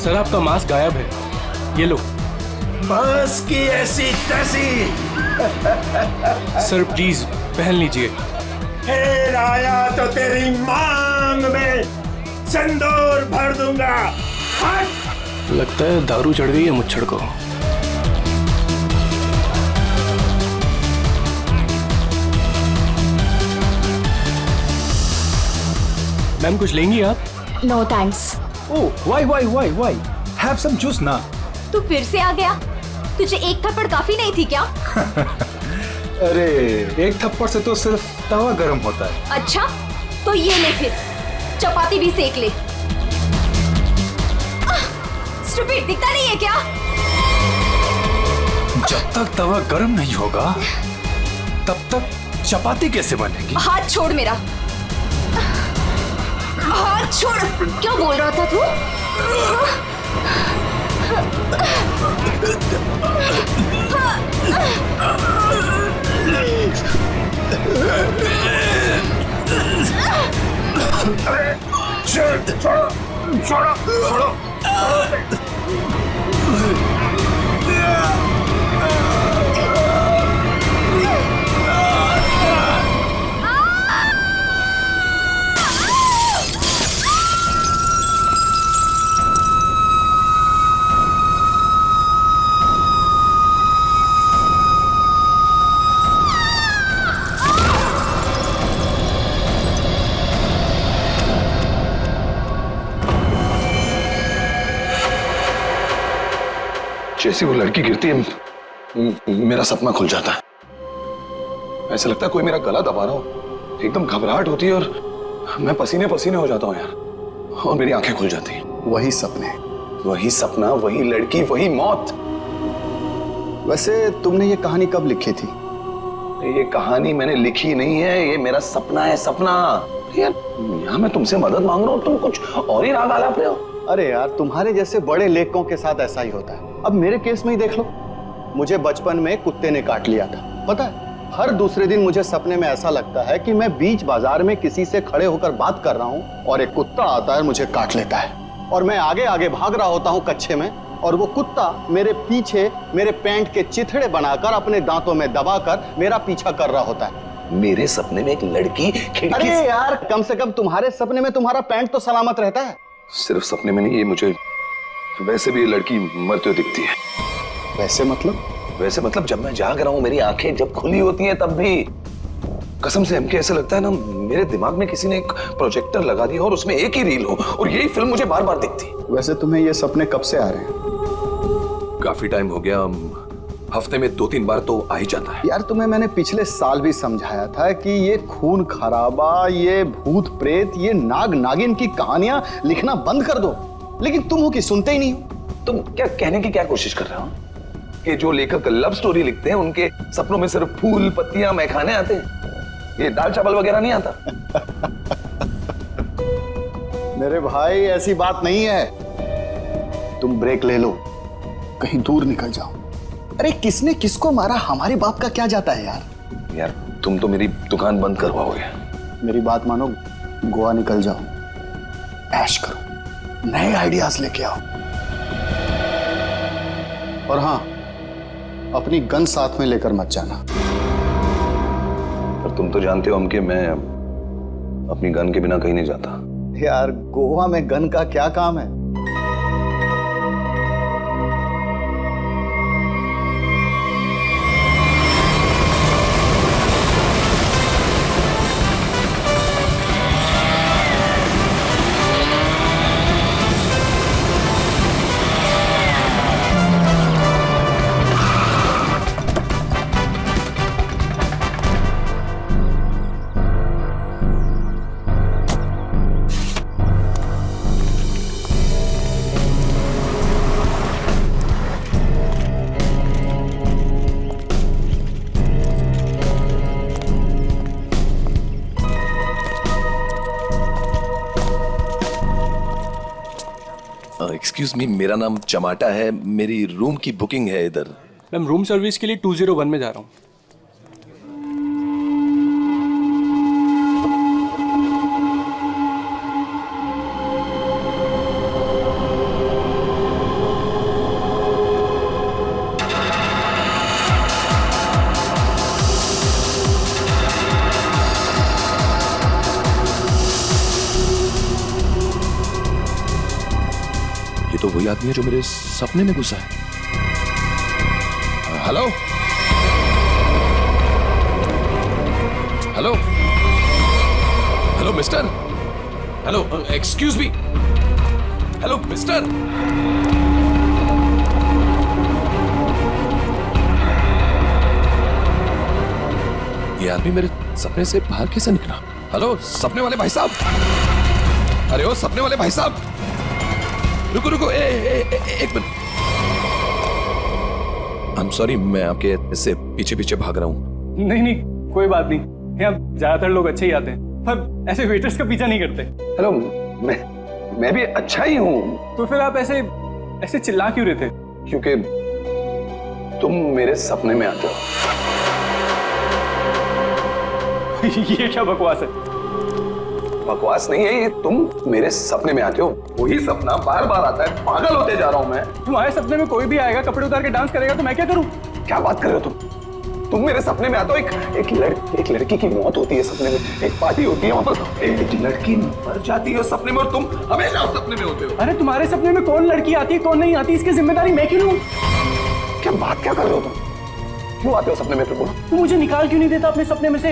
Sir आपका mask गायब है, ये लो। बस की ऐसी तैसी। सर प्लीज पहन लीजिए। फिर आया तो तेरी मांग में सिंदूर भर दूंगा। हट। लगता है दारू चढ़ गई है मुच्छड़ को। मैम कुछ लेंगी आप? No thanks. Oh why have some juice ना। तू फिर से आ गया? तुझे एक थप्पड़ काफी नहीं थी क्या? अरे एक थप्पड़ से तो सिर्फ तवा गर्म होता है। अच्छा तो ये ले, फिर चपाती भी सेक ले। स्टूपिड, दिखता नहीं है क्या? जब तक तवा गर्म नहीं होगा तब तक चपाती कैसे बनेगी? हाथ छोड़ मेरा, हाथ छोड़। क्या बोल रहा था तू? छोड़ो। जैसी वो लड़की गिरती है मेरा सपना खुल जाता है। ऐसा लगता है कोई मेरा गला दबा रहा हो। एकदम घबराहट होती है और मैं पसीने पसीने हो जाता हूँ यार, और मेरी आंखें खुल जाती हैं। वही सपने, वही सपना, वही लड़की, वही मौत। वैसे तुमने ये कहानी कब लिखी थी? ये कहानी मैंने लिखी नहीं है, ये मेरा सपना है। सपना यार, यहाँ मैं तुमसे मदद मांग रहा हूँ, तुम कुछ और ही राग आलाप रहे हो। अरे यार, तुम्हारे जैसे बड़े लेखकों के साथ ऐसा ही होता है। अब मेरे केस में ही देख लो, मुझे बचपन में कुत्ते ने काट लिया था। पता है, हर दूसरे दिन मुझे सपने में ऐसा लगता है कि मैं बीच बाजार में किसी से खड़े होकर बात कर रहा हूँ और एक कुत्ता आता है, मुझे काट लेता है और मैं आगे आगे भाग रहा होता हूँ कच्चे में, और वो कुत्ता मेरे पीछे मेरे पैंट के चिथड़े बनाकर अपने दांतों में दबाकर मेरा पीछा कर रहा होता है। मेरे सपने में एक लड़की खिड़की। अरे यार, कम से कम तुम्हारे सपने में तुम्हारा पैंट तो सलामत रहता है। सिर्फ सपने में नहीं, ये मुझे वैसे भी ये लड़की मरते हुए दिखती है। वैसे मतलब? वैसे मतलब जब मैं जाग रहा हूँ, मेरी आंखें जब खुली होती हैं तब भी कसम से हमके ऐसा लगता है ना, मेरे दिमाग में किसी ने एक प्रोजेक्टर लगा दिया और उसमें एक ही रील हो और यही फिल्म मुझे बार बार दिखती। वैसे तुम्हें ये सपने कब से आ रहे हैं? काफी टाइम हो गया, हफ्ते में 2-3 बार तो आ ही जाता है। यार, तुम्हें मैंने पिछले साल भी समझाया था कि ये खून खराबा, ये भूत प्रेत, ये नाग नागिन की कहानियां लिखना बंद कर दो, लेकिन तुम हो कि सुनते ही नहीं हो। तुम क्या कहने की क्या कोशिश कर रहे हो कि जो लेखक लव स्टोरी लिखते हैं उनके सपनों में सिर्फ फूल पत्तियां मैखाने आते हैं, ये दाल चावल वगैरह नहीं आता? मेरे भाई, ऐसी बात नहीं है। तुम ब्रेक ले लो, कहीं दूर निकल जाओ। अरे किसने किसको मारा, हमारे बाप का क्या जाता है यार। यार तुम तो मेरी दुकान बंद करवाओगे। मेरी बात मानो, गोवा निकल जाओ, ऐश करो, नए आइडियाज लेके आओ। और हाँ, अपनी गन साथ में लेकर मत जाना। पर तुम तो जानते हो हम कि मैं अपनी गन के बिना कहीं नहीं जाता। यार, गोवा में गन का क्या काम है? एक्सक्यूज मी, मेरा नाम चमाटा है, मेरी रूम की बुकिंग है इधर। मैम रूम सर्विस के लिए 201 में जा रहा हूँ। ये तो वही आदमी है जो मेरे सपने में घुसा है। Hello hello hello mister, hello excuse me, hello mister. ये आदमी मेरे सपने से बाहर कैसे निकला? हेलो सपने वाले भाई साहब, अरे ओ सपने वाले भाई साहब, रुको रुको, एक मिनट। आई एम सॉरी, मैं आपके इससे पीछे पीछे भाग रहा हूँ। नहीं नहीं, कोई बात नहीं, यहाँ ज्यादातर लोग अच्छे ही आते हैं, पर ऐसे वेटर्स का पीछा नहीं करते। हेलो, मैं भी अच्छा ही हूँ। तो फिर आप ऐसे ऐसे चिल्ला क्यों रहे थे? क्योंकि तुम मेरे सपने में आते हो। ये क्या बकवास है? बकवास नहीं है ये, तुम मेरे सपने में आते हो, वही सपना बार बार आता है, पागल होते जा रहा हूं मैं। तुम्हारे सपने में कोई भी आएगा, कपड़े उतार के डांस करेगा, तो मैं क्या करूं? क्या बात कर रहे हो तुम मेरे सपने में आते हो, एक लड़की की मौत होती है सपने में, एक पार्टी होती है वहां पर, एक लड़की मर जाती है उस सपने में और तुम हमेशा उस सपने में होते हो। अरे तुम्हारे सपने में कौन लड़की आती है कौन नहीं आती, इसकी जिम्मेदारी मैं क्यों लूं? क्या बात क्या कर रहे हो तुम? क्यों आते हो सपने में? फिर बोलो, तू मुझे निकाल क्यों नहीं देता अपने सपने में से?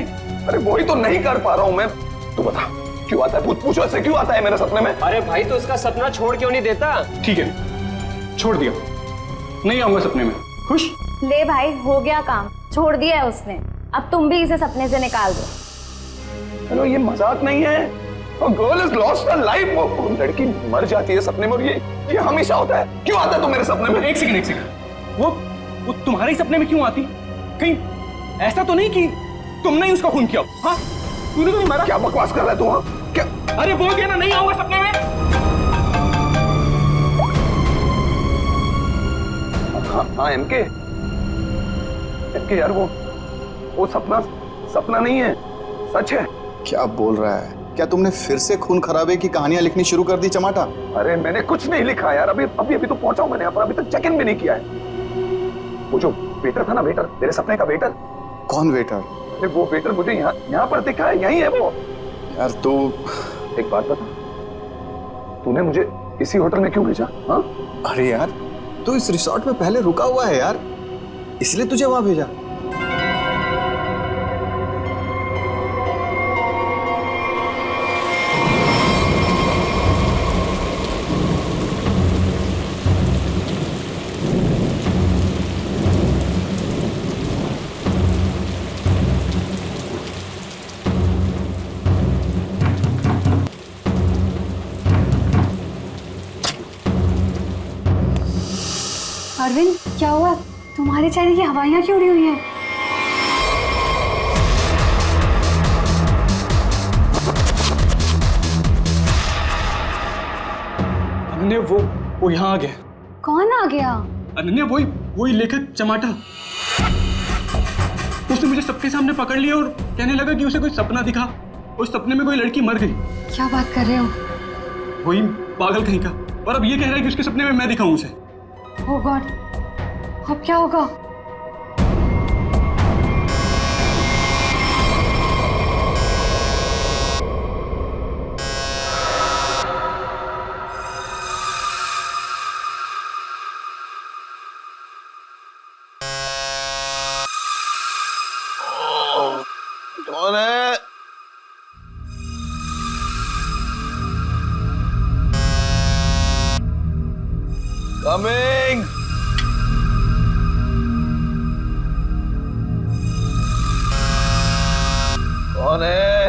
अरे वही तो नहीं कर पा रहा हूं मैं। तू बता क्यों आता है, पूछो ऐसे क्यों आता है मेरे सपने में? अरे भाई तो उसका सपना छोड़ क्यों नहीं देता? ठीक है, छोड़ दिया, नहीं आऊंगा सपने में। खुश? ले भाई, हो गया काम, छोड़ दिया है उसने, अब तुम भी इसे सपने से निकाल दो। हेलो, ये मजाक नहीं है। A girl has lost her life। वो लड़की मर जाती है सपने में और ये हमेशा होता है। क्यों आता है तू मेरे सपने में? एक सेकंड, वो तुम्हारे सपने में क्यों आती? कहीं ऐसा तो नहीं कि तुमने ही उसका खून किया? हाँ, तूने तो नहीं मारा। क्या बकवास कर रहा है तू? हाँ क्या? अरे बोल दिया ना, नहीं आऊंगा सपने में। हाँ एमके यार, वो सपना नहीं है, सच है। क्या बोल रहा है? क्या तुमने फिर से खून खराबे की कहानियां लिखनी शुरू कर दी चमाटा? अरे मैंने कुछ नहीं लिखा यार, अभी तो पहुंचा हूं मैंने यहाँ पर, अभी तक चेक इन भी नहीं किया है। वो जो वेटर था ना, वेटर, तेरे सपने का वेटर। कौन वेटर? अरे वो वेटर मुझे यहाँ पर दिखा है, यही है वो। यार तू एक बात बता, तूने मुझे इसी होटल में क्यों भेजा? हाँ, अरे यार तू इस रिसोर्ट में पहले रुका हुआ है यार, इसलिए तुझे वहां भेजा। अरविंद, क्या हुआ? तुम्हारे चेहरे की हवाइयां क्यों उड़ी हुई हैं? अनन्या, वो यहाँ आ गया। कौन आ गया? अनन्या, वही लेखक चमाटा। उसने मुझे सबके सामने पकड़ लिया और कहने लगा कि उसे कोई सपना दिखा, उस सपने में कोई लड़की मर गई। क्या बात कर रहे हो? वही पागल कहीं का, और अब ये कह रहा है कि उसके सपने में मैं दिखाऊं उसे। ओह गॉड, अब क्या होगा? कौन है? कमिंग। कौन है?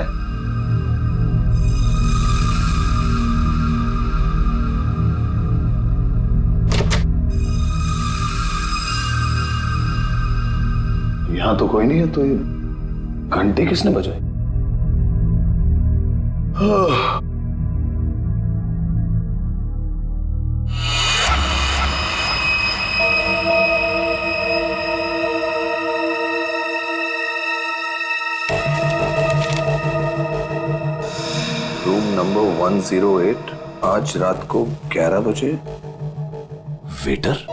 यहां तो कोई नहीं है, तो ये घंटी किसने बजाई? रूम नंबर 108, आज रात को 11 बजे। वेटर?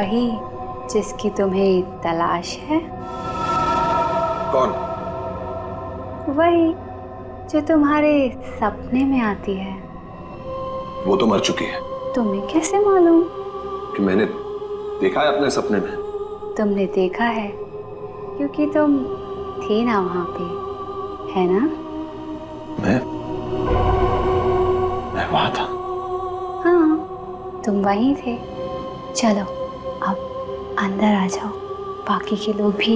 वही जिसकी तुम्हें तलाश है? कौन? वही जो तुम्हारे सपने में आती है। वो तो मर चुकी है। तुम्हें कैसे मालूम? कि मैंने देखा है अपने सपने में। तुमने देखा है क्योंकि तुम थी ना वहां पे, है ना? मैं वहां था। हाँ, तुम वहीं थे। चलो अब अंदर आ जाओ, बाकी के लोग भी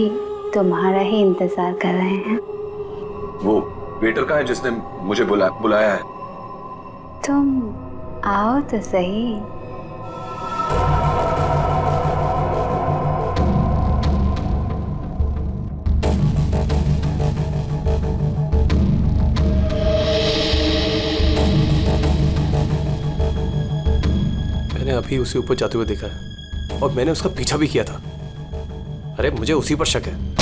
तुम्हारा ही इंतजार कर रहे हैं। वो वेटर का है जिसने मुझे बुलाया है। तुम आओ तो सही। मैंने अभी उसे ऊपर जाते हुए देखा है और मैंने उसका पीछा भी किया था। अरे मुझे उसी पर शक है।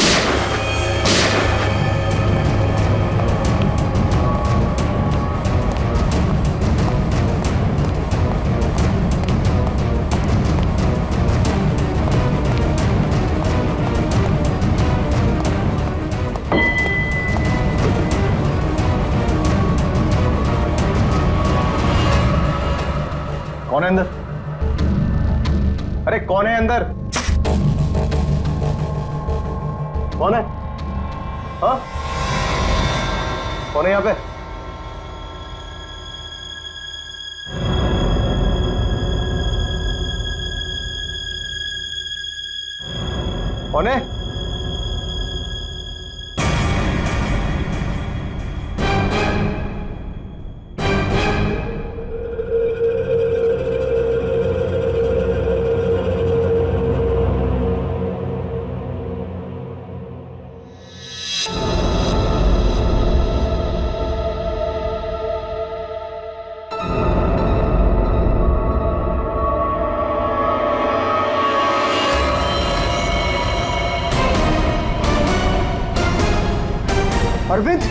कौन है अंदर? अरे कौन है अंदर? कौन है? हाँ? कौन है यहाँ पे? कौन है? अरविंद,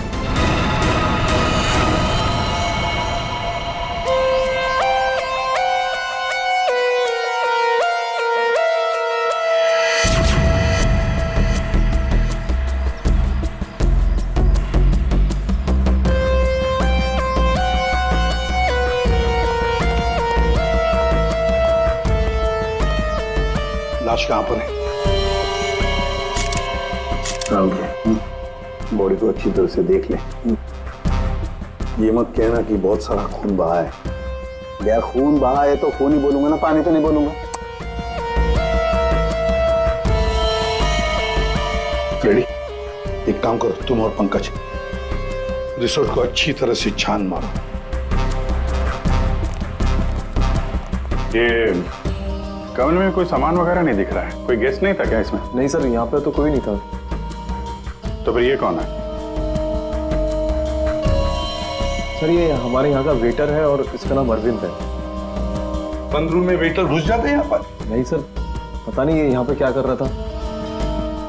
लाश कहां पर है? बॉडी को अच्छी तरह से देख ले। ये मत कहना कि बहुत सारा खून बहा है। यार खून बहा है तो खून ही बोलूंगा ना, पानी तो नहीं बोलूंगा। रेडी? एक काम करो, तुम और पंकज रिसोर्ट को अच्छी तरह से छान मारो। ये कमरे में कोई सामान वगैरह नहीं दिख रहा है। कोई गेस्ट नहीं था क्या इसमें? नहीं सर, यहाँ पे तो कोई नहीं था। तो फिर ये कौन है? सर ये हमारे यहाँ का वेटर है और इसका नाम अरविंद है। बंद रूम में वेटर घुस जाते हैं यहाँ पर? नहीं सर, पता नहीं ये यहाँ पे क्या कर रहा था।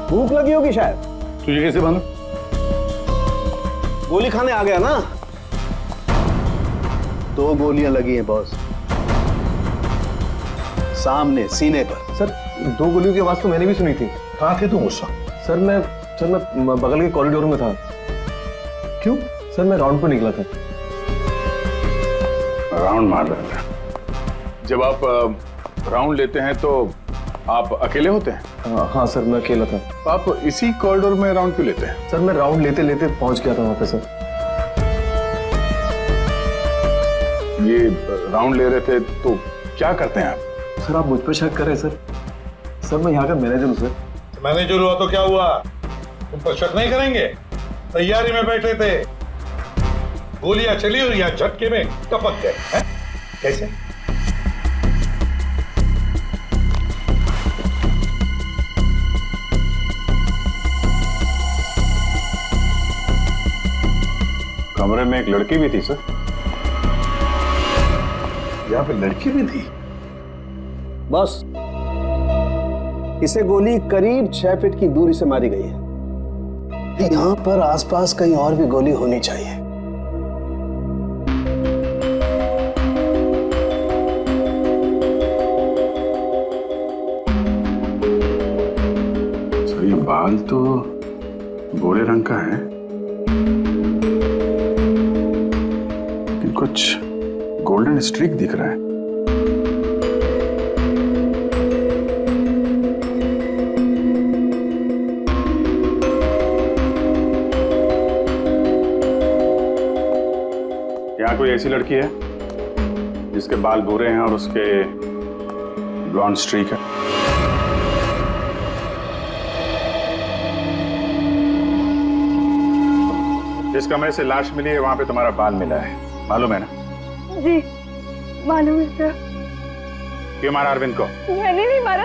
भूख लगी होगी शायद। तुझे कैसे मालूम? गोली खाने आ गया ना। 2 गोलियां लगी हैं बॉस, सामने सीने पर। सर 2 गोलियों की आवाज तो मैंने भी सुनी थी। कहाँ थे तुम उस वक्त? सर मैं बगल के कॉरिडोर में था। क्यों? सर मैं राउंड पर निकला था। राउंड मार रहे थे। जब आप राउंड लेते हैं तो आप अकेले होते हैं? हाँ सर, मैं अकेला था। तो आप इसी कॉरिडोर में राउंड क्यों लेते हैं? सर मैं राउंड लेते लेते पहुंच गया था वहां पे। सर ये राउंड ले रहे थे तो क्या करते हैं आप? सर आप मुझ पर शक कर रहे हैं? सर मैं यहाँ का मैनेजर हूँ सर। मैनेजर हुआ तो क्या हुआ? तुम पर शक नहीं करेंगे? तैयारी में बैठे थे, गोलियां चली और यहाँ झटके में टपक गए हैं? कैसे? कमरे में एक लड़की भी थी सर। यहाँ पे लड़की भी थी? बस इसे गोली करीब 6 फीट की दूरी से मारी गई है। यहाँ पर आसपास कहीं और भी गोली होनी चाहिए। ये बाल तो भूरे रंग का है, लेकिन कुछ गोल्डन स्ट्रीक दिख रहा है। यहाँ कोई ऐसी लड़की है जिसके बाल भूरे हैं और उसके ब्लॉन्ड स्ट्रीक है? जिस कमरे से लाश मिली है वहां पे तुम्हारा बाल मिला है, मालूम है ना? जी मालूम है सर। क्यों मारा अरविंद को? मैंने नहीं मारा।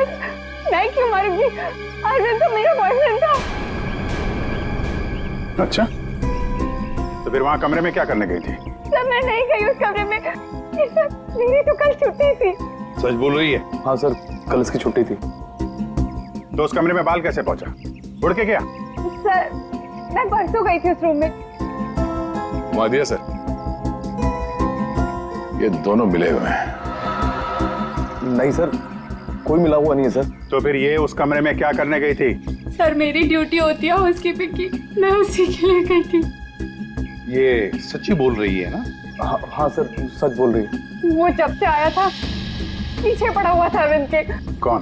मैं क्यों मारूंगी? अरविंद तो मेरा बॉयफ्रेंड था। अच्छा, तो फिर वहां कमरे में क्या करने गई थी? सर मैं नहीं गई उस कमरे में। सर मेरी तो कल छुट्टी थी। सच बोल रही है? हाँ सर, कल इसकी छुट्टी थी। तो उस कमरे में बाल कैसे पहुंचा? उड़ के गया? सर मैं परसों गई थी उस रूम में। मुआदिया सर, ये दोनों मिले हुए हैं। नहीं सर, कोई मिला हुआ नहीं है सर। तो फिर ये उस कमरे में क्या करने गई थी? सर मेरी ड्यूटी होती है हाउसकीपिंग की, मैं उसी के लिए गई थी। ये सच्ची बोल रही है ना? हाँ सर, सच बोल रही है। वो जब से आया था पीछे पड़ा हुआ था अरविंद के। कौन?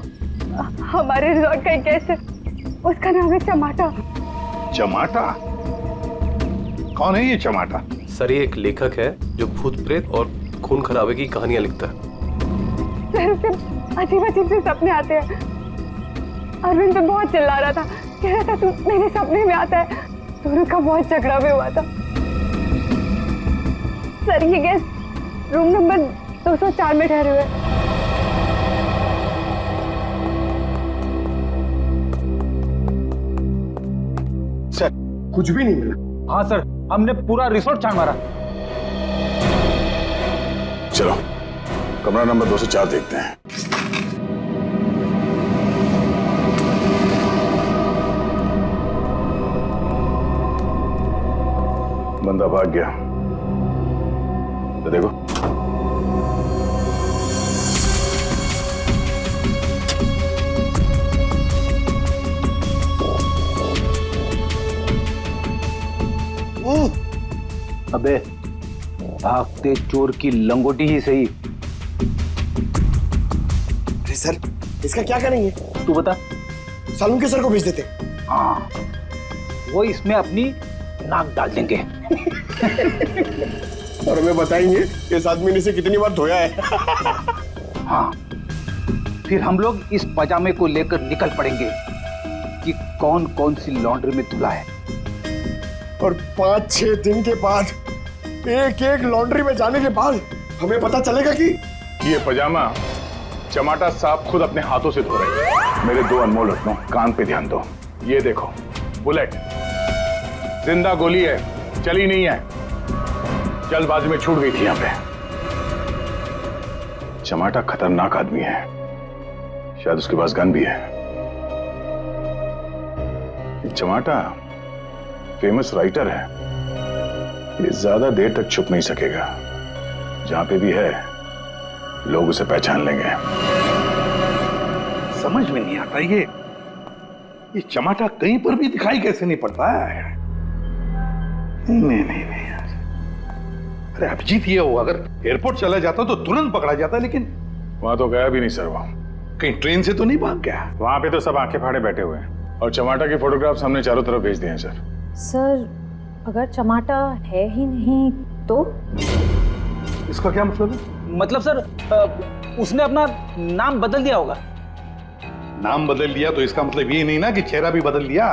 हमारे रिजॉर्ट का एक गेस्ट है, उसका नाम है चमाटा। चमाटा? कौन है ये चमाटा? सर ये एक लेखक है जो भूत प्रेत और खून खराबे की कहानियां लिखता है। सर उसे अजीब अजीब से सपने आते हैं। अरविंद तो बहुत चिल्ला रहा था, कह रहा था तू मेरे सपने में आता है। दोनों का बहुत झगड़ा भी हुआ था। सर ये गेस्ट रूम नंबर 204 में ठहरे हुए। सर कुछ भी नहीं मिला। हाँ सर, हमने पूरा रिसोर्ट छान मारा। चलो कमरा नंबर 204 देखते हैं। बंदा भाग गया, तो देखो। अबे भागते चोर की लंगोटी ही सही। अरे सर इसका क्या करेंगे? तू बता। सालून के सर को भेज देते। हाँ, वो इसमें अपनी नाक डाल देंगे। और हमें बताएंगे इस आदमी ने इसे कितनी बार धोया है। हाँ, फिर हम लोग इस पजामे को लेकर निकल पड़ेंगे कि कौन कौन सी लॉन्ड्री में धुला है। और 5-6 दिन के बाद एक एक लॉन्ड्री में जाने के बाद हमें पता चलेगा कि ये पजामा चमाटा साहब खुद अपने हाथों से धो रहे हैं। मेरे 2 अनमोल रत्नों, कान पे ध्यान दो। ये देखो बुलेट, जिंदा गोली है, चली नहीं है, जल्दबाजी में छूट गई थी। यहां पे चमाटा खतरनाक आदमी है, शायद उसके पास गन भी है। चमाटा फेमस राइटर है, ये ज्यादा देर तक छुप नहीं सकेगा। जहां पे भी है लोग उसे पहचान लेंगे। समझ में नहीं आता ये चमाटा कहीं पर भी दिखाई कैसे नहीं पड़ता है। नहीं यार। अरे अभिजीत ये हो, अगर एयरपोर्ट चला जाता तो तुरंत पकड़ा जाता, लेकिन वहां तो गया भी नहीं सर। वो कहीं ट्रेन से तो नहीं भाग गया? वहां पे तो सब आंखें फाड़े बैठे हुए हैं और चमाटा के फोटोग्राफ्स हमने चारों तरफ भेज दिए हैं सर। सर अगर चमाटा है ही नहीं तो? इसका क्या मतलब है? मतलब सर उसने अपना नाम बदल दिया होगा। नाम बदल दिया तो इसका मतलब ये नहीं ना कि चेहरा भी बदल दिया।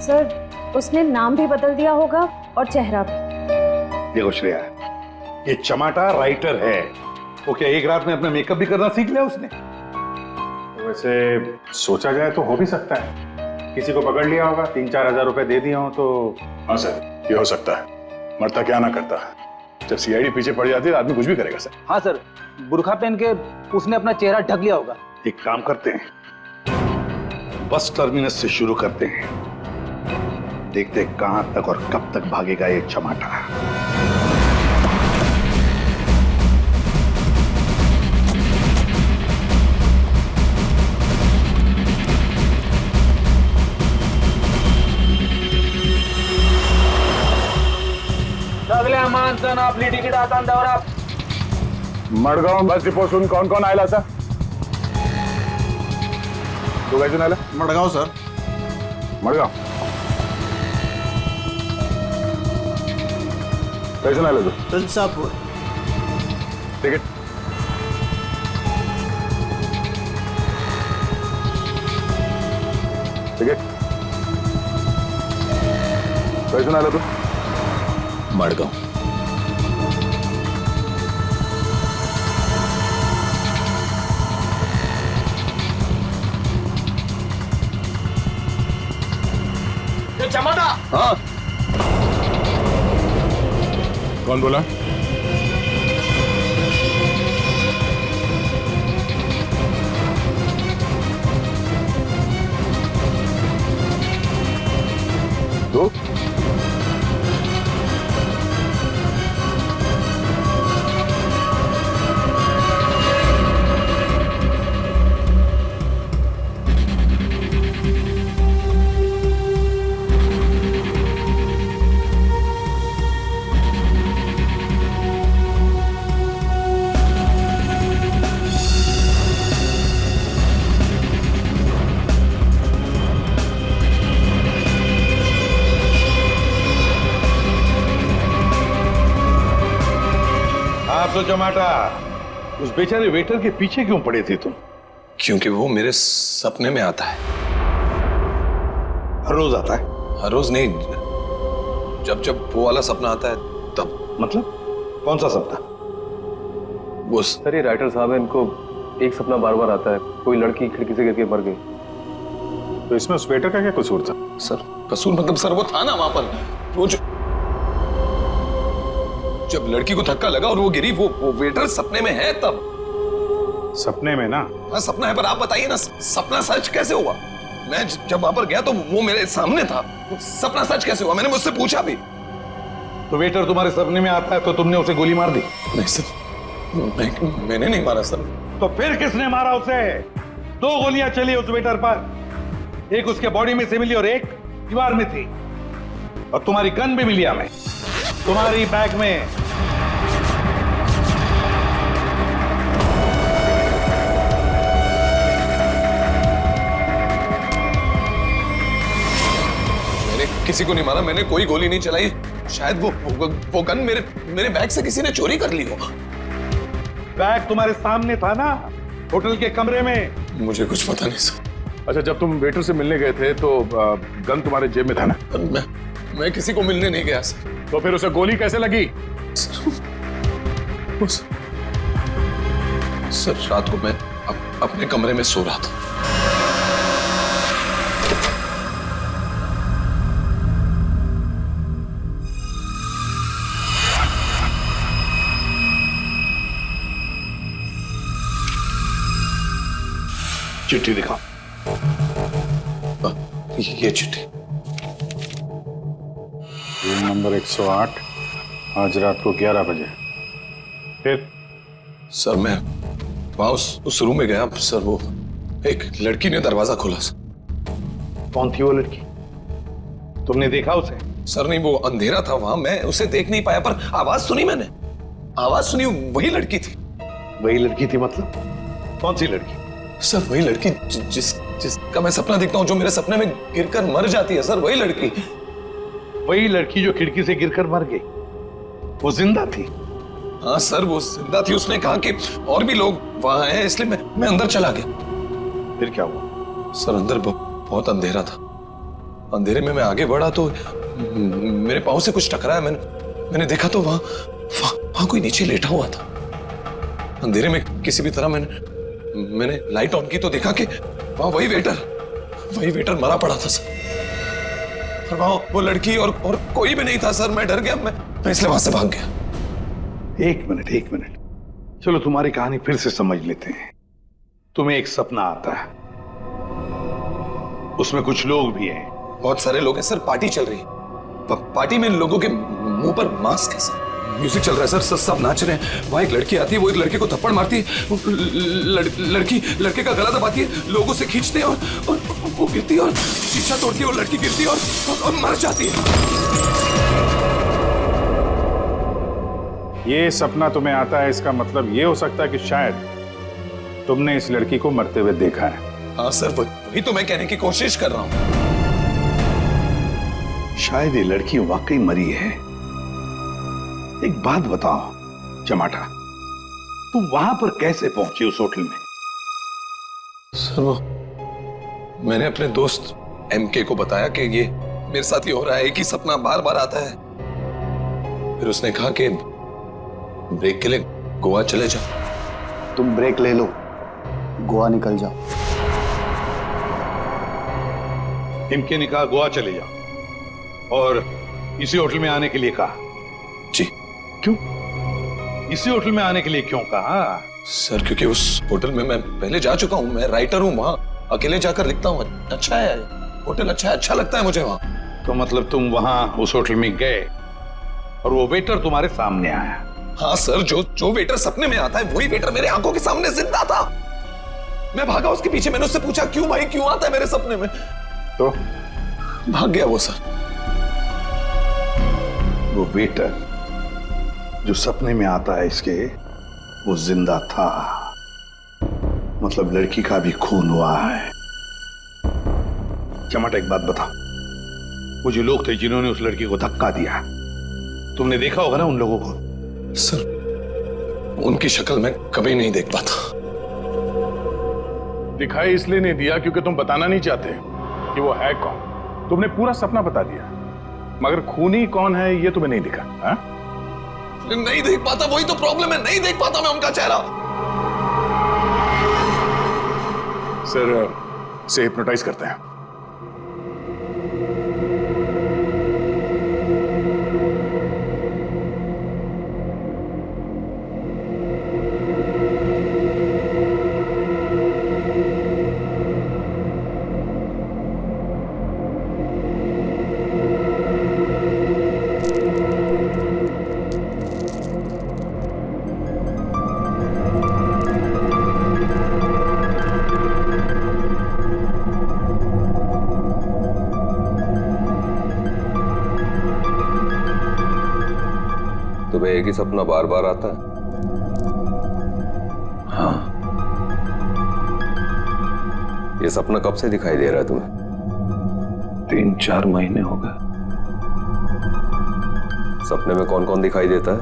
सर उसने नाम भी बदल दिया होगा और चेहरा भी। देखो श्रेया, ये चमाटा राइटर है, वो क्या एक रात में अपना मेकअप भी करना सीख लिया उसने? वैसे सोचा जाए तो हो भी सकता है, किसी को पकड़ लिया होगा, 3-4 हजार रुपए दे दिए हो तो। हाँ सर, ये हो सकता है। मरता क्या ना करता, जब सीआईडी पीछे पड़ जाती है आदमी कुछ भी करेगा सर। हाँ सर, बुर्खा पहन के उसने अपना चेहरा ढक लिया होगा। एक काम करते हैं, बस टर्मिनस से शुरू करते हैं, देखते हैं कहां तक और कब तक भागेगा ये चमाटा। माणसं आपली तिकीट हातात द्यावर मडगाव बस डिपोसून कोण कोण आयला सर? तू काय आला? मडगाव सर. मडगाव कैसून आला तू? तुलसापूर. तिकीट तिकीट कैसून आला तू? मडगाव. चमाटा. हाँ कौन बोला? तू? आप तो जमाटा उस बेचारे वेटर के पीछे क्यों पड़े थे तुम? क्योंकि वो मेरे सपने में आता है. हर रोज आता है? हर रोज नहीं, जब जब वो वाला सपना आता है तब. मतलब कौन सा सपना? वो सर ये राइटर साहब है, इनको एक सपना बार बार आता है, कोई लड़की खिड़की से गिर के मर गई. तो इसमें उस वेटर का क्या कसूर था? सर कसूर मतलब सर वो था ना वहां पर, वो जब लड़की को धक्का लगा और वो गिरी, वो वेटर सपने में है तब. सपने में ना? हाँ सपना है, पर आप बताइए ना सपना सच कैसे हुआ? मैं जब वहां पर गया तो वो मेरे सामने था. सपना सच कैसे हुआ? मैंने मुझसे पूछा भी. तो वेटर तुम्हारे सपने में आता है तो तुमने उसे गोली मार दी? नहीं सर, मैंने नहीं मारा सर. तो फिर किसने मारा उसे? 2 गोलियां चली उस वेटर पर, एक उसके बॉडी में से मिली और एक दीवार में थी. और तुम्हारी गन भी मिली हमें तुम्हारी बैग में. मैंने किसी को नहीं मारा, मैंने कोई गोली नहीं चलाई. शायद वो गन मेरे बैग से किसी ने चोरी कर ली हो. बैग तुम्हारे सामने था ना, होटल के कमरे में. मुझे कुछ पता नहीं सर. अच्छा, जब तुम वेटर से मिलने गए थे तो गन तुम्हारे जेब में था ना? मैं किसी को मिलने नहीं गया सर. तो फिर उसे गोली कैसे लगी? सर रात को मैं अपने कमरे में सो रहा था. चिट्ठी दिखा. ये चिट्ठी. रूम नंबर 108, आज रात को 11 बजे. फिर? सर मैं वहां उस रूम में गया सर. वो एक लड़की ने दरवाजा खोला सर. कौन थी वो लड़की? तुमने देखा उसे? सर नहीं, वो अंधेरा था वहां, मैं उसे देख नहीं पाया, पर आवाज सुनी मैंने. आवाज सुनी, वही लड़की थी. वही लड़की थी मतलब? कौन सी लड़की? सर वही लड़की जिसका मैं सपना देखता हूँ, जो मेरे सपने में गिरकर मर जाती है सर. वही लड़की. वही लड़की जो खिड़की से गिरकर मर गई, वो जिंदा थी? हाँ सर वो जिंदा थी. उसने कहा कि और भी लोग वहां हैं, इसलिए मैं अंदर चला गया. फिर क्या हुआ? सर अंदर बहुत अंधेरा था. अंधेरे में मैं आगे बढ़ा तो मेरे पाँव से कुछ टकराया. मैंने देखा तो वहां कोई नीचे लेटा हुआ था. अंधेरे में किसी भी तरह मैंने लाइट ऑन की तो देखा कि वहां वही वेटर मरा पड़ा था सर. और वहां वो लड़की और कोई भी नहीं था सर. मैं डर गया, मैं इसलिए वहां से भाग गया. एक मिनट, चलो तुम्हारी कहानी फिर से समझ लेते हैं. तुम्हें एक सपना आता है, उसमें कुछ लोग भी हैं. बहुत सारे लोग हैं सर. पार्टी चल रही है. पार्टी में लोगों के मुंह पर मास्क है सर. म्यूजिक चल रहा है सर. सब नाच रहे हैं. वहां एक लड़की आती है, वो एक लड़के को थप्पड़ मारती है. लड़की लड़के का गला दबाती है, लोगों से खींचते हैं और वो गिरती है और शीशा तोड़ती है और लड़की गिरती है और मर जाती है. ये सपना तुम्हें आता है, इसका मतलब ये हो सकता है कि शायद तुमने इस लड़की को मरते हुए देखा है। हाँ सर, वही तो मैं कहने की कोशिश कर रहा हूं। शायद ये लड़की वाकई मरी है। एक बात बताओ चमाटा, तुम वहां पर कैसे पहुंची उस होटल में? सर वो मैंने अपने दोस्त एमके को बताया कि ये मेरे साथ ही हो रहा है, एक ही सपना बार बार आता है। फिर उसने कहा कि ब्रेक के लिए गोवा चले जाओ। तुम ब्रेक ले लो, गोवा निकल जाओ। इनके ने कहा गोवा चले जाओ और इसी होटल में आने के लिए कहा? जी। क्यों इसी होटल में आने के लिए क्यों कहा? सर क्योंकि उस होटल में मैं पहले जा चुका हूं, मैं राइटर हूं, वहां अकेले जाकर लिखता हूं। अच्छा है होटल, अच्छा लगता है मुझे वहां। तो मतलब तुम वहां उस होटल में गए और वो वेटर तुम्हारे सामने आया? हाँ सर, जो वेटर सपने में आता है वही वेटर मेरे आंखों के सामने जिंदा था। मैं भागा उसके पीछे, मैंने उससे पूछा क्यों भाई, क्यों आता है मेरे सपने में? तो भाग गया वो सर। वो वेटर जो सपने में आता है इसके, वो जिंदा था। मतलब लड़की का भी खून हुआ है। चमाटा एक बात बता, वो जो लोग थे जिन्होंने उस लड़की को धक्का दिया, तुमने देखा होगा ना उन लोगों को? सर उनकी शक्ल मैं कभी नहीं देख पाता। दिखाई इसलिए नहीं दिया क्योंकि तुम बताना नहीं चाहते कि वो है कौन। तुमने पूरा सपना बता दिया, मगर खूनी कौन है ये तुम्हें नहीं दिखा। हा? नहीं देख पाता, वही तो प्रॉब्लम है, नहीं देख पाता मैं उनका चेहरा। सर से हिप्नोटाइज करते हैं। तुम्हें एक ही सपना बार बार आता है? हाँ। ये सपना कब से दिखाई दे रहा है तुम्हें? 3-4 महीने हो गए। सपने में कौन कौन दिखाई देता है?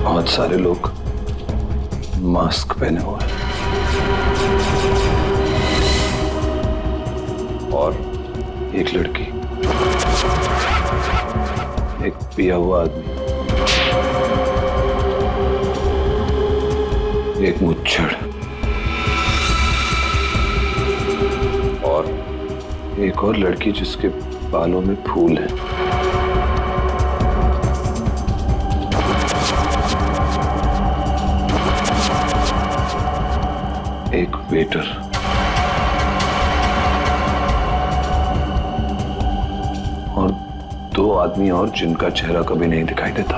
बहुत सारे लोग मास्क पहने हुए हैं। और एक लड़की, एक पिया हुआ आदमी, एक मुच्छड़ और एक और लड़की जिसके बालों में फूल है। एक वेटर और 2 आदमी और जिनका चेहरा कभी नहीं दिखाई देता।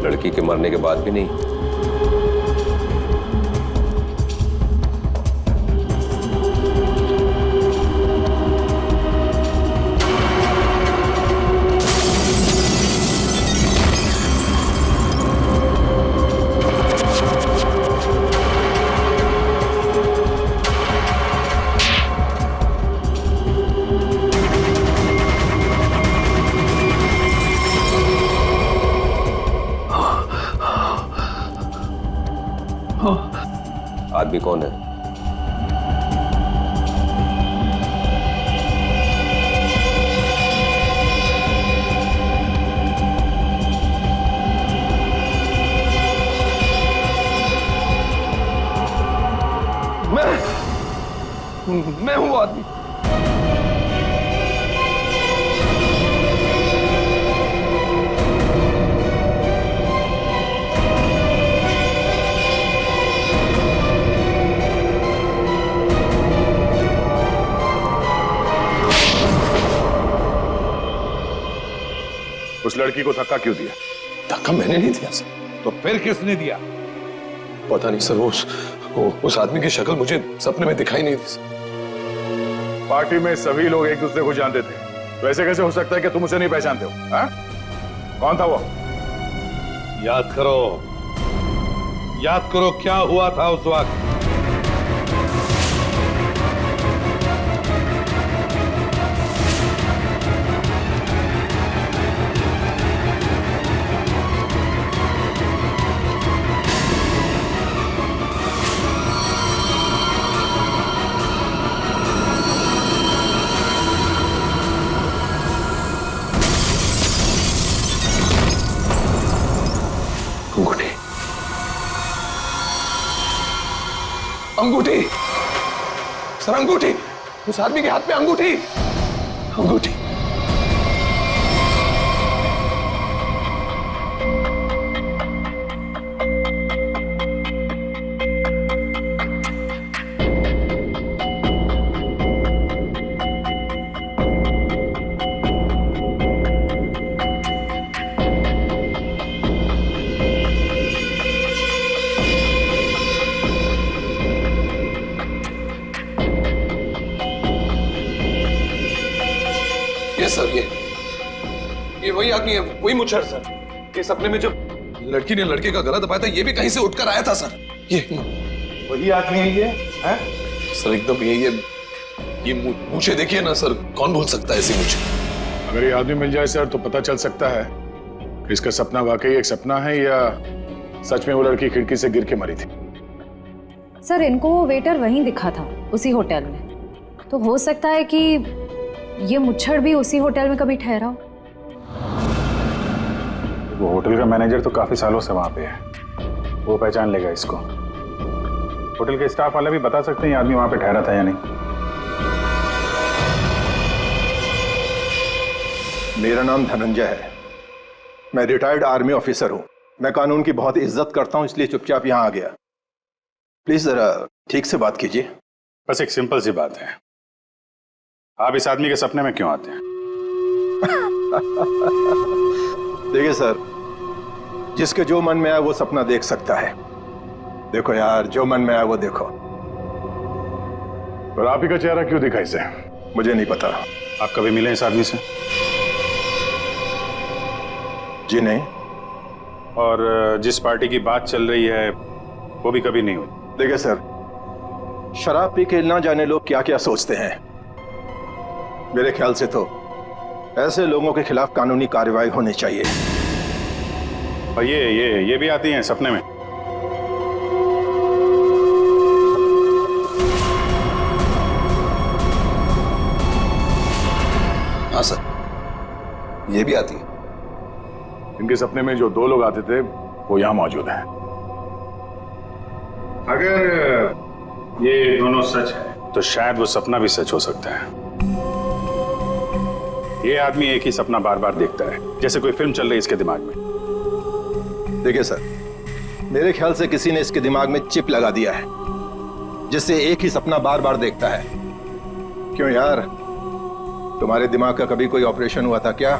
लड़की के मरने के बाद भी नहीं? आदमी कौन है? मैं हूं आदमी। लड़की को धक्का क्यों दिया? धक्का मैंने नहीं दिया सर। तो फिर किसने दिया? पता नहीं सर, उस आदमी की शक्ल मुझे सपने में दिखाई नहीं दी सर। पार्टी में सभी लोग एक दूसरे को जानते थे, तो ऐसे कैसे हो सकता है कि तुम उसे नहीं पहचानते हो? हाँ? कौन था वो? याद करो क्या हुआ था उस वक्त। अंगूठी सर, अंगूठी। उस आदमी के हाथ में अंगूठी। अंगूठी। सर ये वही आदमी है, वही मुच्छर सर। ये सपने में जब लड़की ने लड़के का गला दबाया था, ये भी कहीं से उठकर आया था सर। ये वही आदमी है ये? है? सर एकदम ये मूछे देखिए ना सर, कौन भूल सकता है ऐसी मूछे। अगर ये आदमी मिल जाए सर तो पता चल सकता है कि इसका सपना वाकई एक सपना है या सच में वो लड़की खिड़की से गिर के मरी थी। सर इनको वो वेटर वहीं दिखा था, उसी होटल में। तो हो सकता है कि ये मुच्छड़ भी उसी होटल में कभी ठहरा हो। वो होटल का मैनेजर तो काफी सालों से वहां पे है, वो पहचान लेगा इसको। होटल के स्टाफ वाले भी बता सकते हैं ये आदमी वहां पे ठहरा था या नहीं। मेरा नाम धनंजय है, मैं रिटायर्ड आर्मी ऑफिसर हूं। मैं कानून की बहुत इज्जत करता हूं, इसलिए चुपचाप यहां आ गया। प्लीज जरा ठीक से बात कीजिए। बस एक सिंपल सी बात है, आप इस आदमी के सपने में क्यों आते हैं? देखिए सर, जिसके जो मन में आए वो सपना देख सकता है। देखो यार, जो मन में आए वो देखो। पर आप ही का चेहरा क्यों दिखा इसे? मुझे नहीं पता। आप कभी मिले इस आदमी से? जी नहीं। और जिस पार्टी की बात चल रही है वो भी कभी नहीं हुई? देखिए सर, शराब पी के ना जाने लोग क्या क्या सोचते हैं। मेरे ख्याल से तो ऐसे लोगों के खिलाफ कानूनी कार्रवाई होनी चाहिए। और ये भी आती हैं सपने में? हाँ सर, ये भी आती है। इनके सपने में जो दो लोग आते थे वो यहां मौजूद हैं। अगर ये दोनों सच है तो शायद वो सपना भी सच हो सकता है। ये आदमी एक ही सपना बार बार देखता है, जैसे कोई फिल्म चल रही है इसके दिमाग में। देखिए सर, मेरे ख्याल से किसी ने इसके दिमाग में चिप लगा दिया है, जिससे एक ही सपना बार बार देखता है। क्यों यार, तुम्हारे दिमाग का कभी कोई ऑपरेशन हुआ था क्या?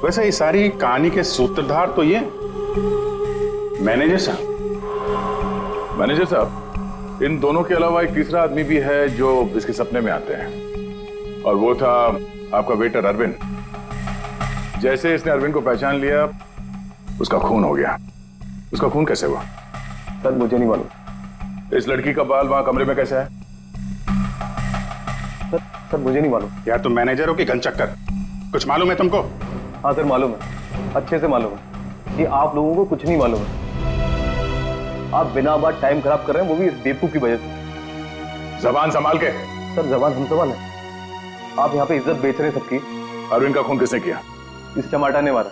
वैसे ये सारी कहानी के सूत्रधार तो ये मैनेजर साहब, इन दोनों के अलावा एक तीसरा आदमी भी है जो इसके सपने में आते हैं, और वो था आपका वेटर अरविंद। जैसे इसने अरविंद को पहचान लिया, उसका खून हो गया। उसका खून कैसे हुआ? सर मुझे नहीं मालूम। इस लड़की का बाल वहां कमरे में कैसे है? सर मुझे नहीं मालूम। यार तुम मैनेजर हो कि घनचक्कर? कुछ मालूम है तुमको? हाँ सर मालूम है, अच्छे से मालूम है कि आप लोगों को कुछ नहीं मालूम है। आप बिना बात टाइम खराब कर रहे हैं, वो भी इस बेवकूफ की वजह से। जबान संभाल के। सर जबान हम संभाल है, आप यहाँ पे इज्जत बेच रहे हैं सबकी। अरविंद का खून किसने किया? इस चमाटा ने मारा।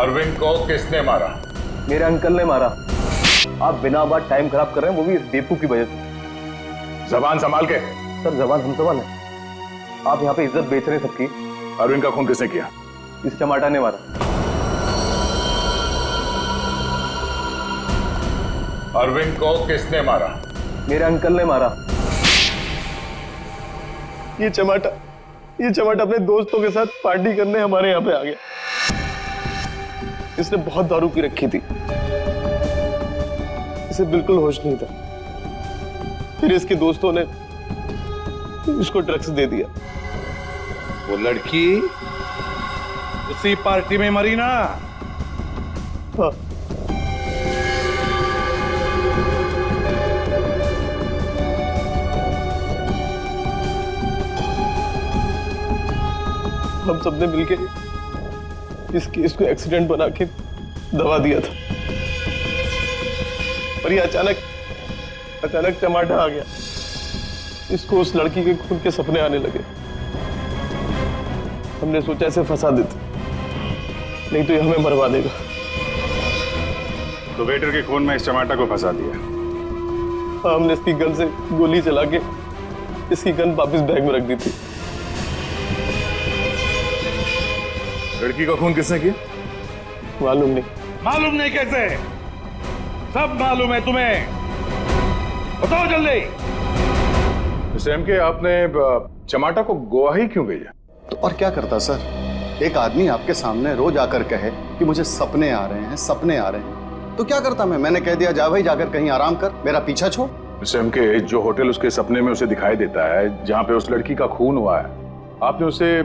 अरविंद को किसने मारा? मेरे अंकल ने मारा। आप बिना बात टाइम खराब कर रहे हैं, वो भी इस बेवकूफ की वजह से। जबान संभाल के। सर जबान हम संभाल है, आप यहाँ पे इज्जत बेच रहे हैं सबकी। अरविंद का खून किसने किया? इस चमाटा ने मारा। अरविंद को किसने मारा? मेरे अंकल ने मारा। ये चमाटा अपने दोस्तों के साथ पार्टी करने हमारे यहाँ पे आ गया। इसने बहुत दारू पी रखी थी, इसे बिल्कुल होश नहीं था। फिर इसके दोस्तों ने इसको ड्रग्स दे दिया। वो लड़की उसी पार्टी में मरी ना? हाँ। हम सबने मिलके इस केस को एक्सीडेंट बना के दबा दिया था, और ये अचानक टमाटा आ गया। इसको उस लड़की के खून के सपने आने लगे। हमने सोचा इसे फंसा देते, नहीं तो ये हमें मरवा देगा। तो वेटर के खून में इस टमाटर को फंसा दिया? हाँ, हमने इसकी गन से गोली चला के इसकी गन वापस बैग में रख दी थी। लड़की का खून किसने किया? मालूम नहीं। मालूम नहीं कैसे? सब मालूम है तुम्हें, बताओ जल्दी। सैम के आपने चमाटा को गोवा ही क्यों भेजा? तो और क्या करता सर? एक आदमी आपके सामने रोज आकर कहे कि मुझे सपने आ रहे हैं, तो क्या करता मैंने कह दिया जा भाई जाकर कहीं आराम कर, मेरा पीछा छोड़। सैम के जो होटल उसके सपने में उसे दिखाई देता है, जहां पे उस लड़की का खून हुआ है, आपने उसे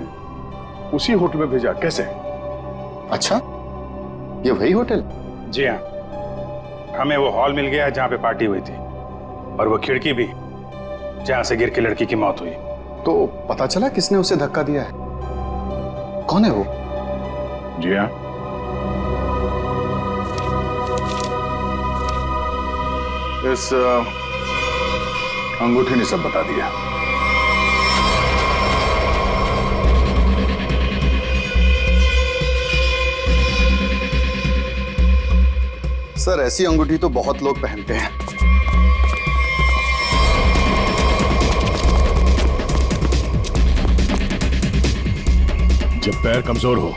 उसी होटल में भेजा कैसे? अच्छा, ये वही होटल? जी हाँ, हमें वो हॉल मिल गया जहां पे पार्टी हुई थी, और वो खिड़की भी जहां से गिर के लड़की की मौत हुई। तो पता चला किसने उसे धक्का दिया है? कौन है वो? जी हाँ, इस अंगूठी ने सब बता दिया। सर, ऐसी अंगूठी तो बहुत लोग पहनते हैं। जब पैर कमजोर हो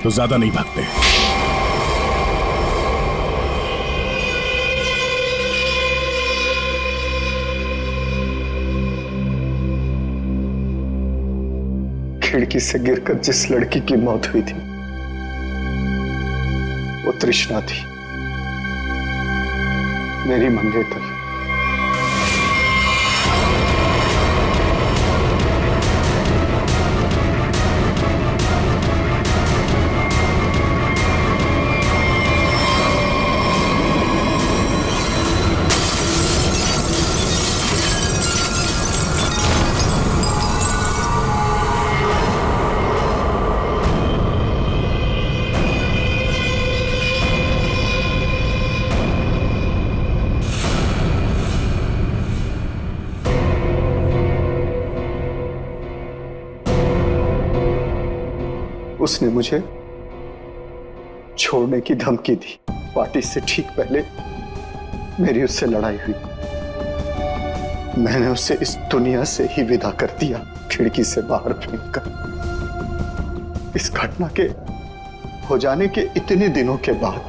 तो ज्यादा नहीं भागते। खिड़की से गिरकर जिस लड़की की मौत हुई थी वो तृष्णा थी, मेरी मंगेतर। उसने मुझे छोड़ने की धमकी दी। पार्टी से ठीक पहले मेरी उससे लड़ाई हुई। मैंने उसे इस दुनिया से ही विदा कर दिया, खिड़की से बाहर फेंककर। इस घटना के हो जाने के इतने दिनों के बाद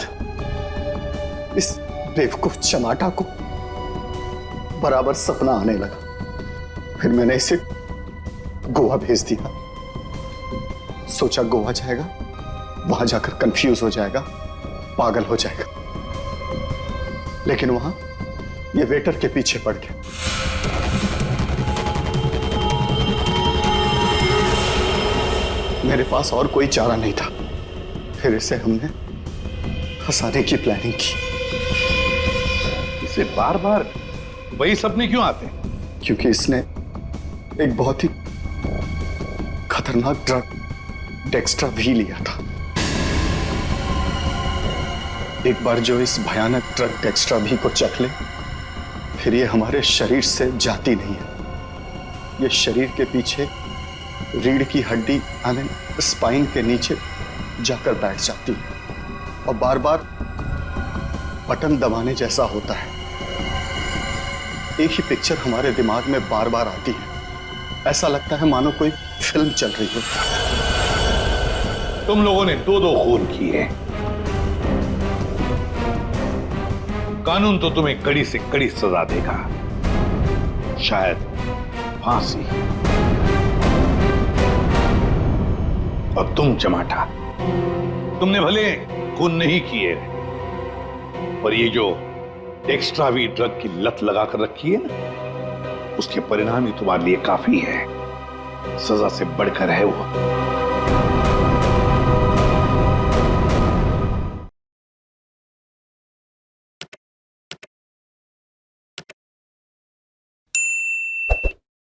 इस बेवकूफ चमाटा को बराबर सपना आने लगा। फिर मैंने इसे गोवा भेज दिया। सोचा गोवा जाएगा, वहां जाकर कंफ्यूज हो जाएगा, पागल हो जाएगा, लेकिन वहां ये वेटर के पीछे पड़ गया। मेरे पास और कोई चारा नहीं था। फिर इसे हमने फंसाने की प्लानिंग की। इसे बार बार वही सपने क्यों आते हैं? क्योंकि इसने एक बहुत ही खतरनाक ड्रग डेक्स्ट्रा भी लिया था। एक बार जो इस भयानक ड्रग डेक्स्ट्रा भी को चख ले, फिर ये हमारे शरीर से जाती नहीं है। ये शरीर के पीछे रीढ़ की हड्डी यानी स्पाइन के नीचे जाकर बैठ जाती है और बार बार बटन दबाने जैसा होता है। एक ही पिक्चर हमारे दिमाग में बार बार आती है। ऐसा लगता है मानो कोई फिल्म चल रही हो। तुम लोगों ने दो खून किए। कानून तो तुम्हें कड़ी से कड़ी सजा देगा, शायद फांसी। और तुम चमाटा, तुमने भले खून नहीं किए, पर ये जो एक्स्ट्रा वी ड्रग की लत लगाकर रखी है ना, उसके परिणाम ही तुम्हारे लिए काफी है। सजा से बढ़कर है वो।